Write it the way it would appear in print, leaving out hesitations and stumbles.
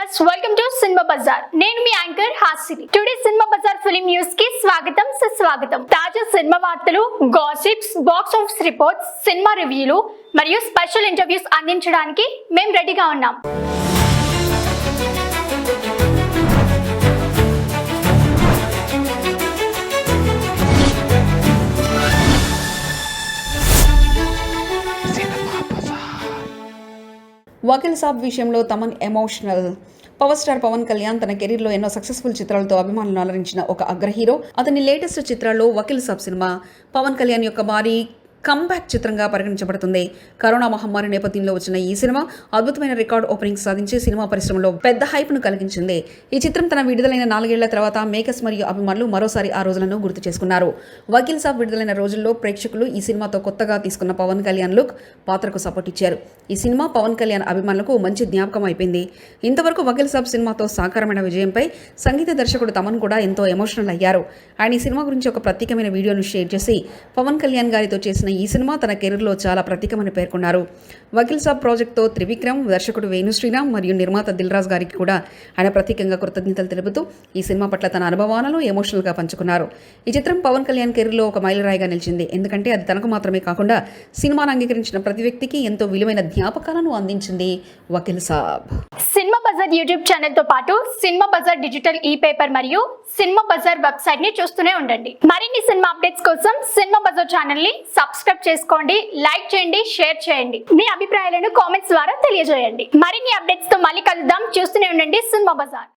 Viewers, welcome to cinema bazaar. నేను మీ anchor Hasini. Today cinema bazaar film news కి స్వాగతం, సుస్వాగతం. తాజా సినిమా వార్తలు, gossips, box office reports, cinema రివ్యూలు మరియు స్పెషల్ ఇంటర్వ్యూస్ అందించడానికి మేము రెడీగా ఉన్నాం. వకీల్ సాబ్ విషయంలో Thaman emotional. Power star Pawan Kalyan తన కెరీర్లో ఎన్నో సక్సెస్ఫుల్ చిత్రాలతో అభిమానులను అలరించిన ఒక అగ్ర హీరో. అతని లేటెస్ట్ చిత్రాల్లో వకీల్ సాబ్ సినిమా పవన్ కళ్యాణ్ యొక్క భారీ కంబ్యాక్ చిత్రంగా పరిగణించబడుతుంది. కరోనా మహమ్మారి నేపథ్యంలో వచ్చిన ఈ సినిమా అద్భుతమైన రికార్డ్ ఓపెనింగ్ సాధించి సినిమా పరిశ్రమలో పెద్ద హైప్ను కలిగించింది. ఈ చిత్రం తన విడుదలైన 4 ఏళ్ల తర్వాత మేకర్స్ మరియు అభిమానులు మరోసారి ఆ రోజులను గుర్తు చేసుకున్నారు. వకీల్ సాబ్ విడుదలైన రోజుల్లో ప్రేక్షకులు ఈ సినిమాతో కొత్తగా తీసుకున్న పవన్ కళ్యాణ్ లుక్, పాత్రకు సపోర్ట్ ఇచ్చారు. ఈ సినిమా పవన్ కళ్యాణ్ అభిమానులకు మంచి జ్ఞాపకం అయిపోయింది. ఇంతవరకు వకీల్ సాబ్ సినిమాతో సాకారమైన విజయంపై సంగీత దర్శకుడు తమన్ కూడా ఎంతో ఎమోషనల్ అయ్యారు. ఆయన ఈ సినిమా గురించి ఒక ప్రత్యేకమైన వీడియోను షేర్ చేసి పవన్ కళ్యాణ్ గారితో చేసిన ఈ సినిమా తన కెరీర్లో చాలా ప్రత్యేకమని పేర్కొన్నారు. వకీల్ సాబ్ ప్రాజెక్ట్తో త్రివిక్రమ్, దర్శకుడు వేణు శ్రీరామ్ మరియు నిర్మాత దిల్ రాజు గారికి కూడా ఆయన ప్రత్యేకంగా కృతజ్ఞతలు తెలుపుతూ ఈ సినిమా పట్ల తన అనుభవాలను ఎమోషనల్గా పంచుకున్నారు. ఈ చిత్రం పవన్ కళ్యాణ్ కెరీర్లో ఒక మైలురాయిగా నిలిచింది. ఎందుకంటే అది తనకు మాత్రమే కాకుండా సినిమాను అంగీకరించిన ప్రతి వ్యక్తికి ఎంతో విలువైన జ్ఞాపకాలను అందించింది Vakeel Saab. Cinema bazaar YouTube channel తో పాటు సినిమా బజార్ డిజిటల్ ఈ పేపర్ మరియు సినిమా బజార్ వెబ్సైట్ ని చూస్తూనే ఉండండి. మరిన్ని సినిమా అప్డేట్స్ కోసం సినిమా బజార్ ఛానల్ ని సబ్స్క్రైబ్ చేసుకోండి, లైక్ చేయండి, షేర్ చేయండి. మీ అభిప్రాయాలను కామెంట్స్ ద్వారా తెలియజేయండి. మరిన్ని అప్డేట్స్ తో మళ్ళీ కలుద్దాం. చూస్తూనే ఉండండి సినిమా బజార్.